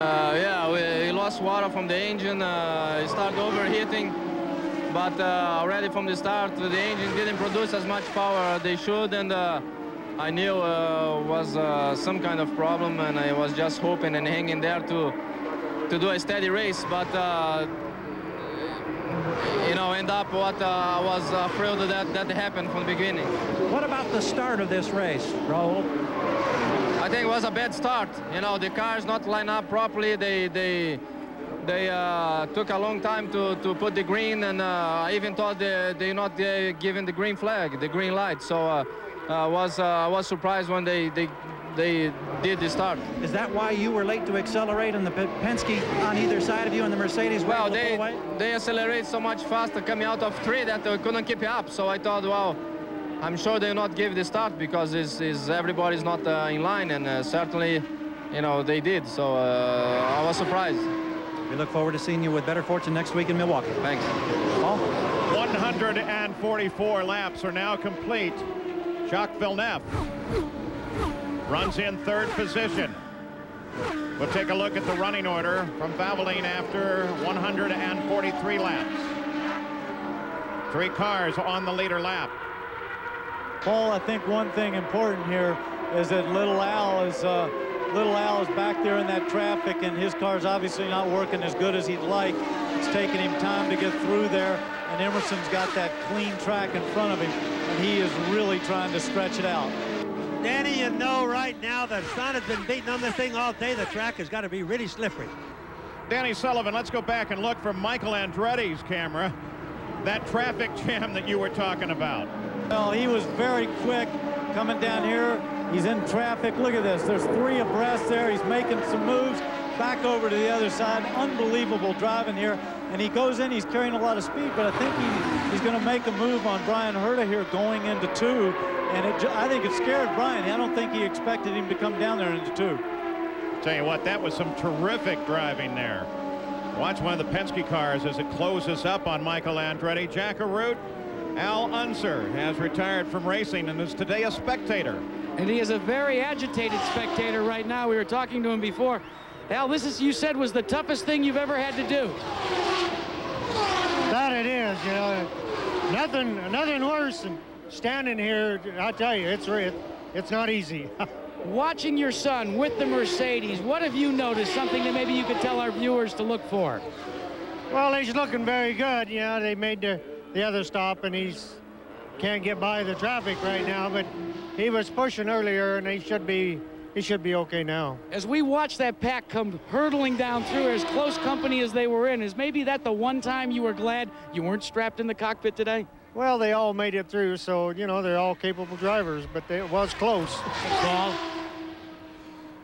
Yeah, we lost water from the engine. It started overheating, but already from the start, the engine didn't produce as much power they should, and I knew was some kind of problem, and I was just hoping and hanging there to do a steady race, but you know, end up what I was afraid that happened from the beginning. What about the start of this race, Raul? I think it was a bad start. You know, the cars not line up properly. They took a long time to put the green, and I even thought they not giving the green flag, the green light. So I was surprised when they did the start. Is that why you were late to accelerate, and the Penske on either side of you and the Mercedes were able to pull away? They accelerate so much faster coming out of 3 that they couldn't keep up. So I thought, well, I'm sure they'll not give the start because everybody's not in line, and certainly, you know, they did. So I was surprised. We look forward to seeing you with better fortune next week in Milwaukee. Thanks. Paul? 144 laps are now complete. Jacques Villeneuve runs in 3rd position. We'll take a look at the running order from Valvoline after 143 laps. 3 cars on the leader lap. Paul, I think one thing important here is that Little Al is back there in that traffic, and his car's obviously not working as good as he'd like. It's taking him time to get through there, and Emerson's got that clean track in front of him, and he is really trying to stretch it out. Danny, you know right now the sun has been beating on this thing all day. The track has got to be really slippery. Danny Sullivan, let's go back and look from Michael Andretti's camera. That traffic jam that you were talking about. Well, he was very quick coming down here. He's in traffic. Look at this. There's 3 abreast there. He's making some moves back over to the other side. Unbelievable driving here. And he goes in. He's carrying a lot of speed, but I think he's going to make a move on Brian Herta here going into 2. And I think it scared Brian. I don't think he expected him to come down there into 2. Tell you what, that was some terrific driving there. Watch one of the Penske cars as it closes up on Michael Andretti. Jack Arute. Al Unser has retired from racing and is today a spectator. And he is a very agitated spectator right now. We were talking to him before. Al, this is, you said, was the toughest thing you've ever had to do. That it is, you know. Nothing worse than standing here. I tell you, it's not easy. Watching your son with the Mercedes, what have you noticed? Something that maybe you could tell our viewers to look for? Well, he's looking very good. You know, they made the other stop, and can't get by the traffic right now, but he was pushing earlier, and he should be okay now. As we watch that pack come hurtling down through as close company as they were in, is maybe that the one time you were glad you weren't strapped in the cockpit today? Well, they all made it through, so, you know, they're all capable drivers, but it was close. Paul?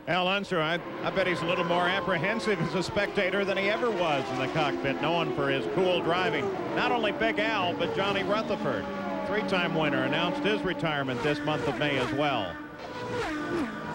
Al Unser, I bet he's a little more apprehensive as a spectator than he ever was in the cockpit, known for his cool driving. Not only Big Al, but Johnny Rutherford, 3-time winner, announced his retirement this month of May as well.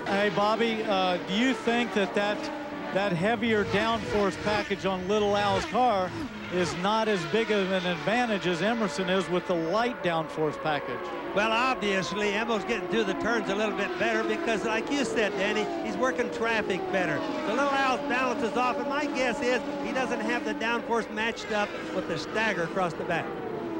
Hey, Bobby, do you think that heavier downforce package on Little Al's car is not as big of an advantage as Emerson is with the light downforce package? Well, obviously, Emo's getting through the turns a little bit better because, like you said, Danny, he's working traffic better. So Little Al's balance is off, and my guess is he doesn't have the downforce matched up with the stagger across the back.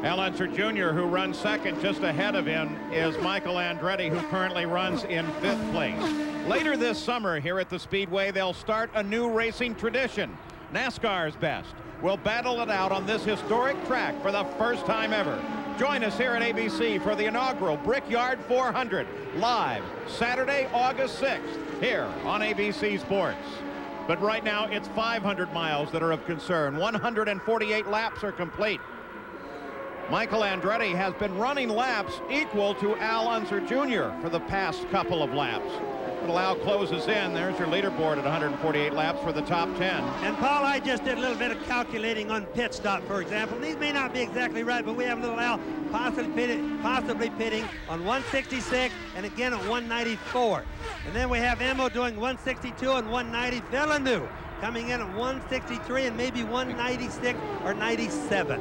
Al Unser Jr., who runs second just ahead of him, is Michael Andretti, who currently runs in 5th place. Later this summer here at the Speedway, they'll start a new racing tradition. NASCAR's best will battle it out on this historic track for the first time ever. Join us here at ABC for the inaugural Brickyard 400, live Saturday, August 6th, here on ABC Sports. But right now, it's 500 miles that are of concern. 148 laps are complete. Michael Andretti has been running laps equal to Al Unser Jr. for the past couple of laps. Little Al closes in. There's your leaderboard at 148 laps for the top 10. And Paul, I just did a little bit of calculating on pit stop, for example. These may not be exactly right, but we have Little Al possibly pitting on 166 and again at 194. And then we have Emo doing 162 and 190. Villeneuve coming in at 163 and maybe 196 or 97.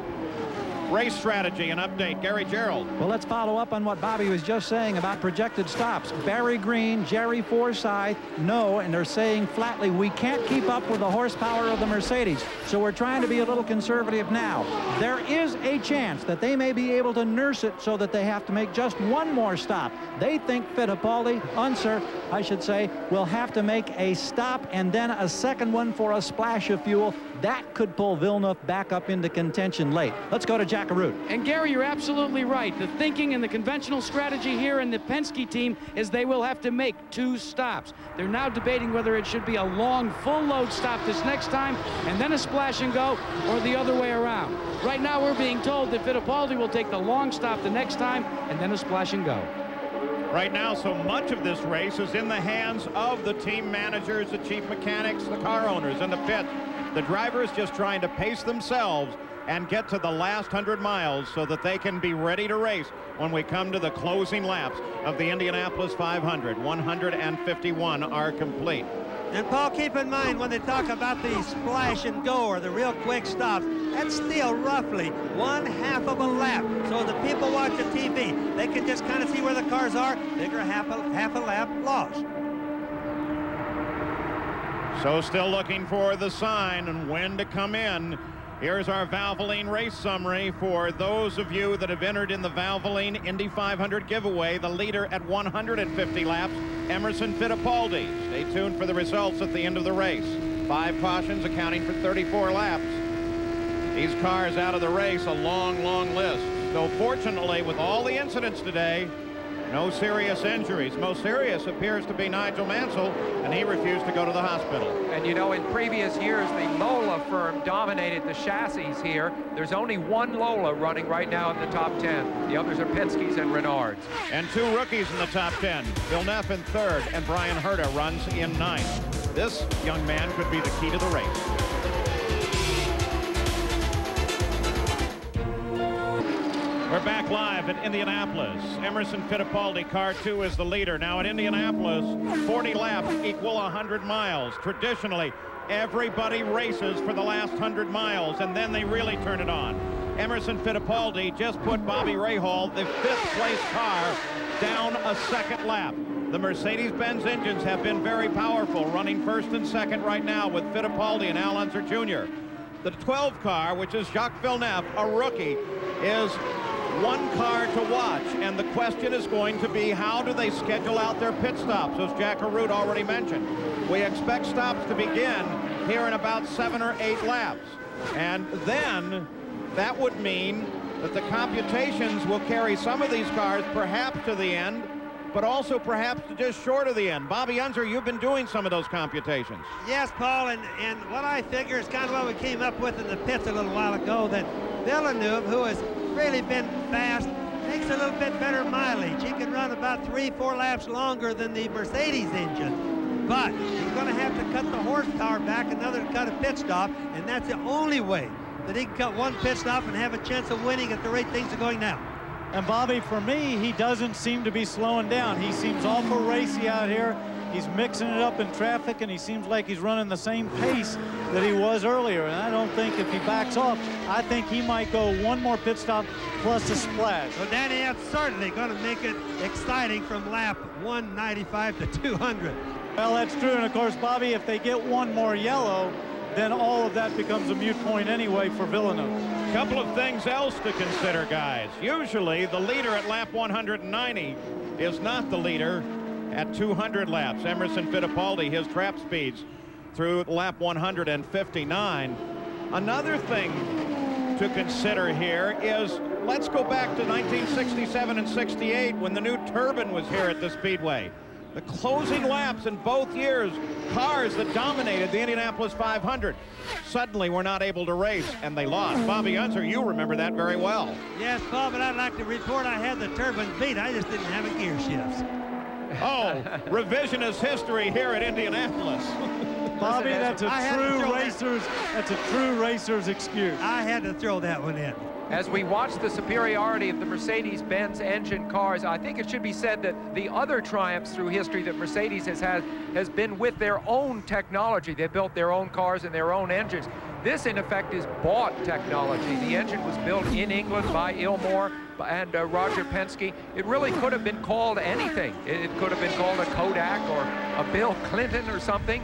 Race strategy and update, Gary Gerald. Well, let's follow up on what Bobby was just saying about projected stops. Barry Green, Jerry Forsyth, no, and they're saying flatly, we can't keep up with the horsepower of the Mercedes. So we're trying to be a little conservative now. There is a chance that they may be able to nurse it so that they have to make just one more stop. They think Fittipaldi, Unser, I should say, will have to make a stop and then a second one for a splash of fuel. That could pull Villeneuve back up into contention late. Let's go to Jack Arute. And Gary, you're absolutely right. The thinking and the conventional strategy here in the Penske team is they will have to make 2 stops. They're now debating whether it should be a long full load stop this next time and then a splash and go, or the other way around. Right now we're being told that Fittipaldi will take the long stop the next time and then a splash and go. Right now, so much of this race is in the hands of the team managers, the chief mechanics, the car owners in the pit. The drivers just trying to pace themselves and get to the last 100 miles so that they can be ready to race when we come to the closing laps of the Indianapolis 500. 151 are complete. And Paul, keep in mind when they talk about the splash and go or the real quick stops, that's still roughly 1/2 of a lap. So the people watching TV, they can just kind of see where the cars are. Figure half a lap lost. So still looking for the sign and when to come in. Here's our Valvoline race summary for those of you that have entered in the Valvoline Indy500 giveaway. The leader at 150 laps, Emerson Fittipaldi. Stay tuned for the results at the end of the race. 5 cautions accounting for 34 laps. These cars out of the race, a long, long list. So fortunately, with all the incidents today, no serious injuries. Most serious appears to be Nigel Mansell, and he refused to go to the hospital. And you know, in previous years, the Lola firm dominated the chassis here. There's only one Lola running right now in the top 10. The others are Penske's and Renards. And 2 rookies in the top 10. Villeneuve in 3rd, and Brian Herta runs in 9th. This young man could be the key to the race. We're back live at Indianapolis. Emerson Fittipaldi, car 2, is the leader. Now at Indianapolis, 40 laps equal 100 miles. Traditionally, everybody races for the last 100 miles, and then they really turn it on. Emerson Fittipaldi just put Bobby Rahal, the 5th place car, down a 2nd lap. The Mercedes-Benz engines have been very powerful, running 1st and 2nd right now with Fittipaldi and Al Unser Jr. The 12 car, which is Jacques Villeneuve, a rookie, is 1 car to watch, and the question is going to be, how do they schedule out their pit stops, as Jack Arute already mentioned. We expect stops to begin here in about 7 or 8 laps, and then that would mean that the computations will carry some of these cars perhaps to the end, but also perhaps to just short of the end. Bobby Unser, you've been doing some of those computations. Yes, Paul, and what I figure is kind of what we came up with in the pits a little while ago, that Villeneuve, who has really been fast, makes a little bit better mileage. He can run about 3-4 laps longer than the Mercedes engine, but he's going to have to cut the horsepower back another to cut a pit stop, and that's the only way that he can cut 1 pit stop and have a chance of winning at the rate things are going now. And Bobby, for me, he doesn't seem to be slowing down. He seems awful racy out here. He's mixing it up in traffic, and he seems like he's running the same pace that he was earlier. And I don't think if he backs off, I think he might go 1 more pit stop plus a splash. Well, Danny, that's certainly going to make it exciting from lap 195 to 200. Well, that's true. And of course, Bobby, if they get 1 more yellow, then all of that becomes a moot point anyway for Villeneuve. Couple of things else to consider, guys. Usually the leader at lap 190 is not the leader at 200 laps. Emerson Fittipaldi, his trap speeds through lap 159. Another thing to consider here is, let's go back to 1967 and 68 when the new turbine was here at the Speedway. The closing laps in both years, cars that dominated the Indianapolis 500 suddenly were not able to race, and they lost. Bobby Unser, you remember that very well. Yes, Paul, but I'd like to report I had the turbine beat. I just didn't have a gear shifts. Oh, revisionist history here at Indianapolis. Bobby, that's a true racer's excuse. I had to throw that one in. As we watch the superiority of the Mercedes-Benz engine cars, I think it should be said that the other triumphs through history that Mercedes has had has been with their own technology. They built their own cars and their own engines. This, in effect, is bought technology. The engine was built in England by Ilmore and Roger Penske. It really could have been called anything. It could have been called a Kodak or a Bill Clinton or something.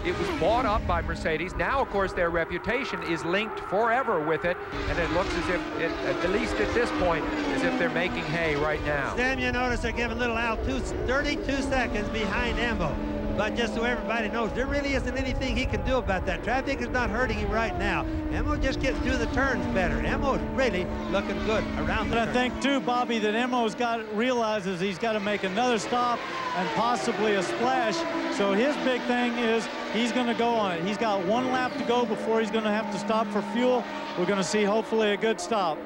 It was bought up by Mercedes. Now, of course, their reputation is linked forever with it, and it looks as if, at least at this point, as if they're making hay right now. Sam, you notice they're giving little Al 32 seconds behind Emmo. But just so everybody knows, there really isn't anything he can do about that. Traffic is not hurting him right now. Emmo just getting through the turns better. Emmo's really looking good around the turn. I think, too, Bobby, that Emmo's realizes he's got to make another stop and possibly a splash. So his big thing is he's going to go on it. He's got one lap to go before he's going to have to stop for fuel. We're going to see, hopefully, a good stop.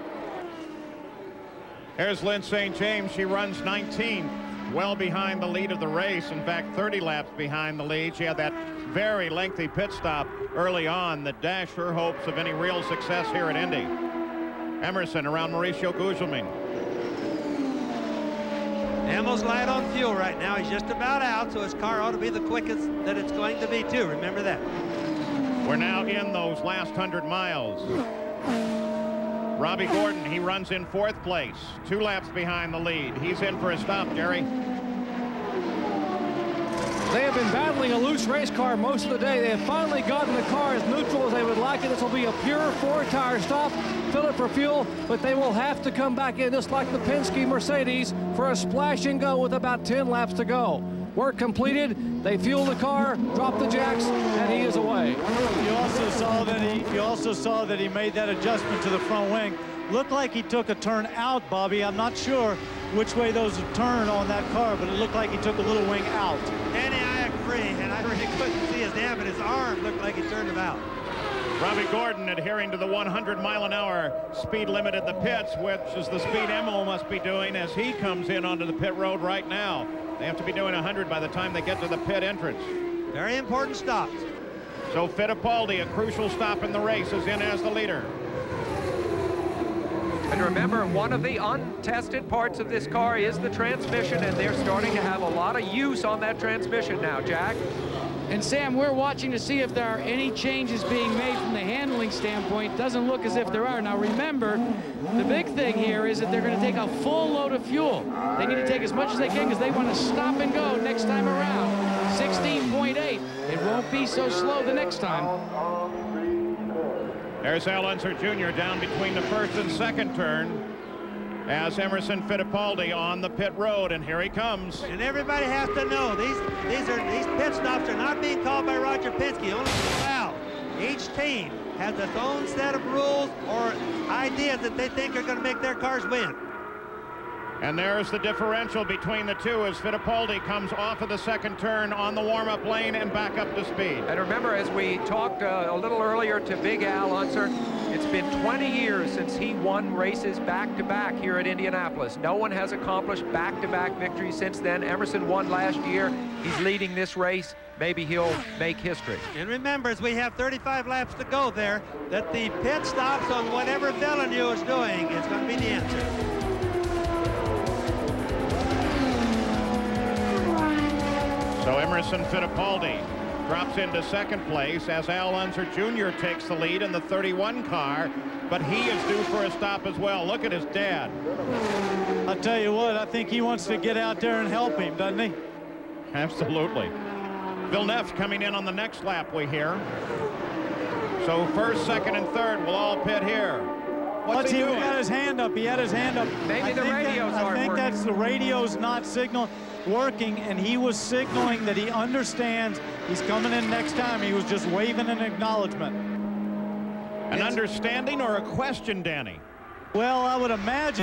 Here's Lynn St. James. She runs 19th. Well behind the lead of the race. In fact, 30 laps behind the lead. She had that very lengthy pit stop early on that dashed her hopes of any real success here at Indy. Emerson around Mauricio Gugelmin. Emmo's light on fuel right now. He's just about out, so his car ought to be the quickest that it's going to be, too. Remember that. We're now in those last 100 miles. Robbie Gordon, he runs in 4th place, 2 laps behind the lead. He's in for a stop, Jerry. They have been battling a loose race car most of the day. They have finally gotten the car as neutral as they would like it. This will be a pure 4-tire stop, fill it for fuel, but they will have to come back in just like the Penske Mercedes for a splash and go with about 10 laps to go. Work completed. They fuel the car, drop the jacks, and he is away. You also saw that he made that adjustment to the front wing. Looked like he took a turn out, Bobby. I'm not sure which way those turn on that car, but it looked like he took a little wing out. Danny, I agree, and I really couldn't see his hand, but his arm looked like he turned him out. Robbie Gordon adhering to the 100-mile-an-hour speed limit at the pits, which is the speed Emmo must be doing as he comes in onto the pit road right now. They have to be doing 100 by the time they get to the pit entrance. Very important stops. So Fittipaldi, a crucial stop in the race, is in as the leader. And remember, one of the untested parts of this car is the transmission, and they're starting to have a lot of use on that transmission now, Jack. And Sam, we're watching to see if there are any changes being made from the handling standpoint. Doesn't look as if there are. Now remember, the big thing here is that they're going to take a full load of fuel. They need to take as much as they can because they want to stop and go next time around. 16.8. It won't be so slow the next time. There's Al Unser Jr. down between the first and second turn as Emerson Fittipaldi on the pit road, and here he comes. And everybody has to know these pit stops are not being called by Roger Penske, only Val. Each team has its own set of rules or ideas that they think are going to make their cars win. And there's the differential between the two as Fittipaldi comes off of the second turn on the warm-up lane and back up to speed. And remember, as we talked a little earlier to Big Al Unser, it's been 20 years since he won races back-to-back here at Indianapolis. No one has accomplished back-to-back victories since then. Emerson won last year. He's leading this race. Maybe he'll make history. And remember, as we have 35 laps to go there, that the pit stops on whatever Villeneuve is doing is going to be the answer. So Emerson Fittipaldi drops into second place as Al Unser Jr. takes the lead in the 31 car, but he is due for a stop as well. Look at his dad. I'll tell you what, I think he wants to get out there and help him, doesn't he? Absolutely. Villeneuve coming in on the next lap, we hear. So first, second, and third will all pit here. What's he doing? He got his hand up. He had his hand up. Maybe the radios aren't working. I think that's the radio's not working, and he was signaling that he understands he's coming in next time. He was just waving an acknowledgement. An understanding or a question, Danny? Well, I would imagine